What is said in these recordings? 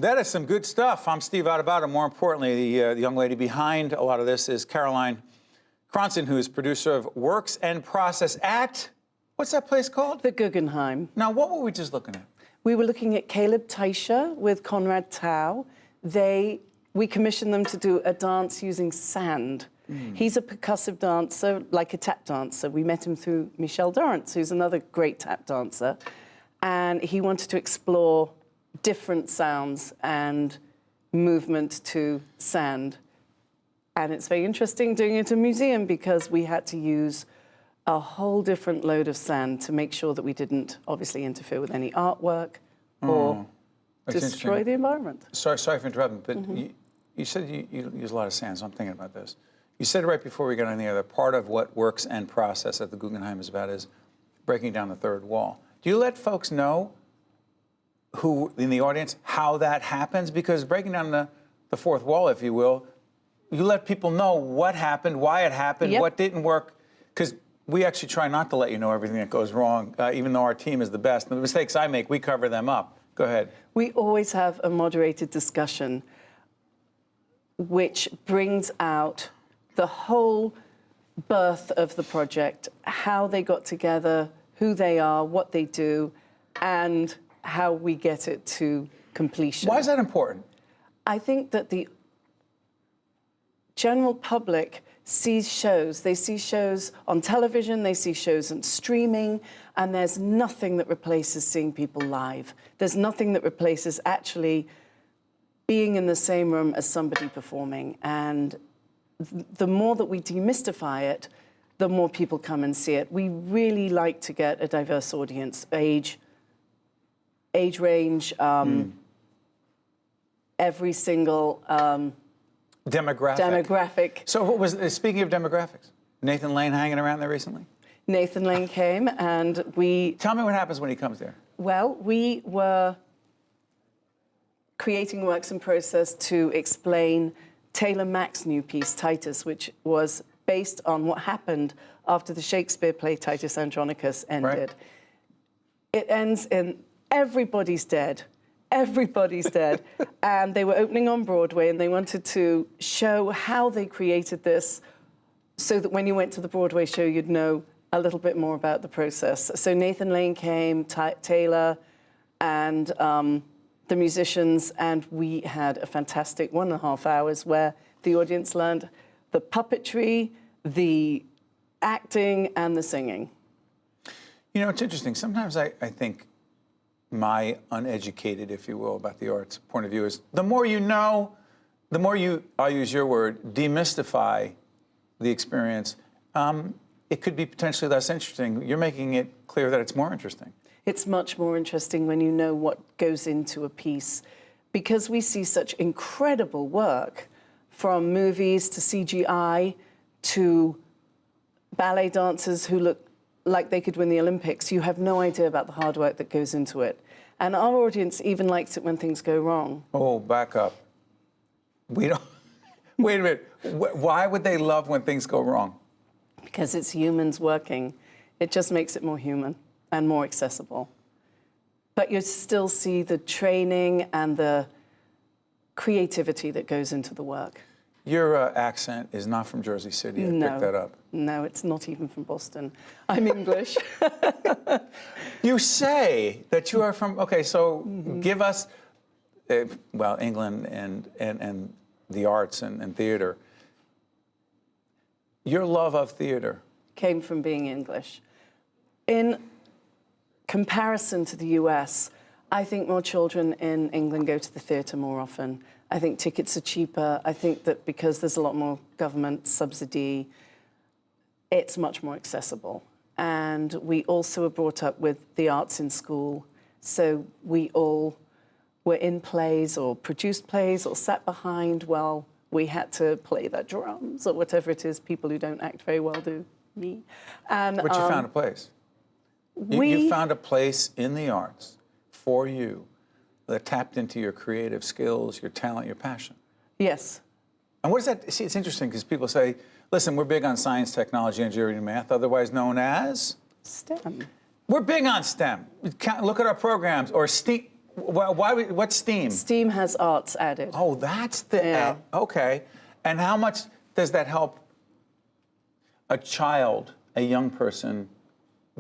That is some good stuff. I'm Steve Adubato. More importantly, the young lady behind a lot of this is Caroline Cronson, who is producer of Works and Process at, what's that place called? The Guggenheim. Now, what were we just looking at? We were looking at Caleb Taisha with Conrad Tao. We commissioned them to do a dance using sand. He's a percussive dancer, like a tap dancer. We met him through Michel Dorrance, who's another great tap dancer. And he wanted to explore different sounds and movement to sand. And it's very interesting doing it in a museum because we had to use a whole different load of sand to make sure that we didn't obviously interfere with any artwork or destroy the environment. Sorry for interrupting, but you said you use a lot of sand, so I'm thinking about this. You said right before we got on the air that part of what Works and Process at the Guggenheim is about is breaking down the third wall. Do you let folks know who in the audience how that happens? Because breaking down the fourth wall, if you will, you let people know what happened, why it happened, what didn't work, because we actually try not to let you know everything that goes wrong, even though our team is the best. And the mistakes I make, we cover them up. Go ahead. We always have a moderated discussion which brings out the whole birth of the project, how they got together, who they are, what they do, and how we get it to completion. Why is that important? I think that the general public sees shows. They see shows on television, they see shows on streaming, and there's nothing that replaces seeing people live. There's nothing that replaces actually being in the same room as somebody performing. And the more that we demystify it, the more people come and see it. We really like to get a diverse audience, age range, every single demographic. So what was, speaking of demographics, Nathan Lane hanging around there recently? Nathan Lane came and we... Tell me what happens when he comes there. Well, we were creating Works in Process to explain Taylor Mack's new piece, Titus, which was based on what happened after the Shakespeare play Titus Andronicus ended. Right. It ends in everybody's dead. Everybody's dead. And they were opening on Broadway and they wanted to show how they created this so that when you went to the Broadway show, you'd know a little bit more about the process. So Nathan Lane came, Taylor, and the musicians, and we had a fantastic 1.5 hours where the audience learned the puppetry, the acting, and the singing. You know, it's interesting. Sometimes I think my uneducated, if you will, about the arts point of view is the more you know, the more you, I'll use your word, demystify the experience, it could be potentially less interesting. You're making it clear that it's more interesting. It's much more interesting when you know what goes into a piece, because we see such incredible work from movies to CGI to ballet dancers who look like they could win the Olympics. You have no idea about the hard work that goes into it. And our audience even likes it when things go wrong. Oh, back up. We don't... Wait a minute. Why would they love when things go wrong? Because it's humans working. It just makes it more human and more accessible. But you still see the training and the creativity that goes into the work. Your accent is not from Jersey City. I picked that up. No, it's not even from Boston. I'm English. You say that you are from, okay, so give us, well, England and the arts and theater. Your love of theater came from being English. In comparison to the US, I think more children in England go to the theatre more often. I think tickets are cheaper. I think that because there's a lot more government subsidy, it's much more accessible. And we also were brought up with the arts in school. So we all were in plays or produced plays or sat behind while we had to play the drums or whatever it is people who don't act very well do, me. And, but you found a place. You found a place in the arts for you that tapped into your creative skills, your talent, your passion. Yes. And what does that, see, it's interesting because people say, listen, we're big on science, technology, engineering, and math, otherwise known as? STEM. We're big on STEM. Look at our programs, or STEAM. What's STEAM? STEAM has arts added. Oh, that's the, Yeah. okay. And how much does that help a child, a young person,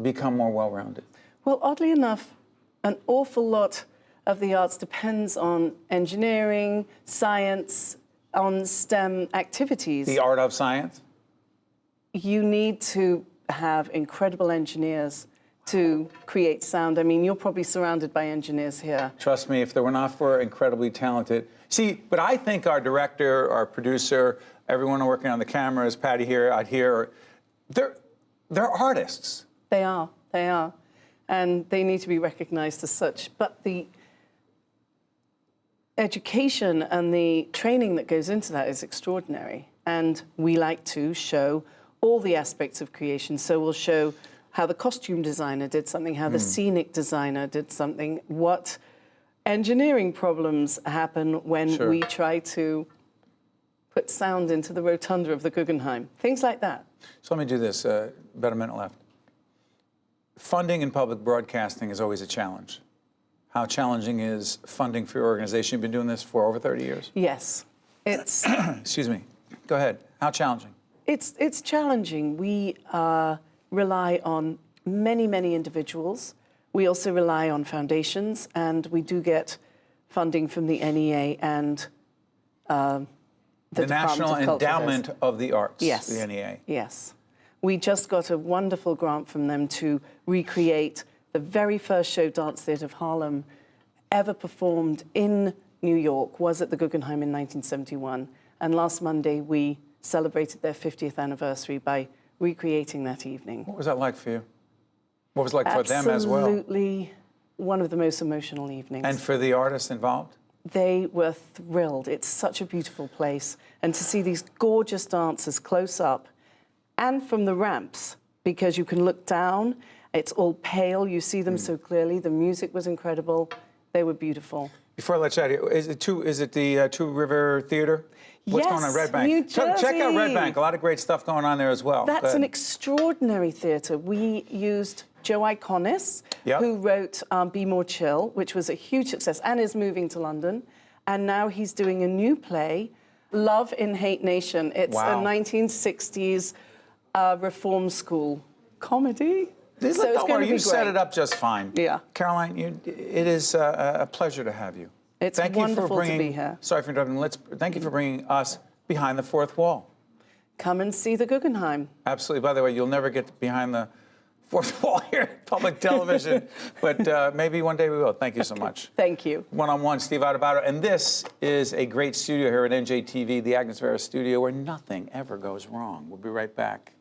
become more well-rounded? Well, oddly enough, an awful lot of the arts depends on engineering, science, on STEM activities. The art of science? You need to have incredible engineers to create sound. I mean, you're probably surrounded by engineers here. Trust me, if they were not for incredibly talented. See, but I think our director, our producer, everyone working on the cameras, Patty here, out here, they're artists. They are. And they need to be recognized as such. But the education and the training that goes into that is extraordinary. And we like to show all the aspects of creation. So we'll show how the costume designer did something, how the scenic designer did something, what engineering problems happen when we try to put sound into the rotunda of the Guggenheim, things like that. So let me do this, about a minute left. Funding in public broadcasting is always a challenge. How challenging is funding for your organization? You've been doing this for over 30 years. Yes, it's... Excuse me. Go ahead. How challenging? It's challenging. We rely on many individuals. We also rely on foundations, and we do get funding from the NEA and the National Department of Culture Endowment does. of the Arts, Yes. the NEA. Yes. We just got a wonderful grant from them to recreate the very first show Dance Theatre of Harlem ever performed in New York was at the Guggenheim in 1971. And last Monday, we celebrated their 50th anniversary by recreating that evening. What was that like for you? What was it like for them as well? Absolutely one of the most emotional evenings. And for the artists involved? They were thrilled. It's such a beautiful place. And to see these gorgeous dancers close up and from the ramps, because you can look down, it's all pale, you see them so clearly. The music was incredible. They were beautiful. Before I let you out of here, is it the Two River Theater? What's going on at Red Bank? New Jersey. Check out Red Bank. A lot of great stuff going on there as well. That's an extraordinary theatre. We used Joe Iconis, Yep. who wrote Be More Chill, which was a huge success, and is moving to London. And now he's doing a new play, Love in Hate Nation. It's a 1960s reform school comedy. So it's Don't worry, going to be you set great. it up just fine. Yeah. Caroline, it is a pleasure to have you. It's Thank you wonderful for bringing, to be here. Sorry for interrupting. Thank you for bringing us behind the fourth wall. Come and see the Guggenheim. Absolutely. By the way, you'll never get behind the fourth wall here at public television, but maybe one day we will. Thank you so much. Thank you. One-on-one, Steve Adubato. And this is a great studio here at NJTV, the Agnes Vera studio, where nothing ever goes wrong. We'll be right back.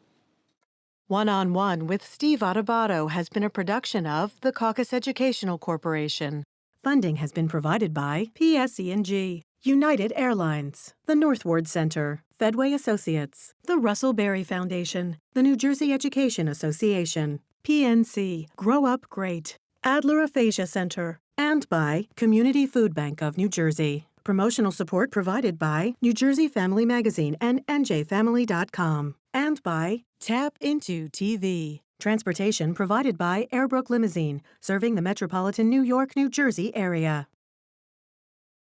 One-on-One with Steve Adubato has been a production of the Caucus Educational Corporation. Funding has been provided by PSE&G, United Airlines, the Northward Center, Fedway Associates, the Russell Berry Foundation, the New Jersey Education Association, PNC, Grow Up Great, Adler Aphasia Center, and by Community Food Bank of New Jersey. Promotional support provided by New Jersey Family Magazine and NJFamily.com. And by Tap Into TV. Transportation provided by Airbrook Limousine, serving the metropolitan New York, New Jersey area.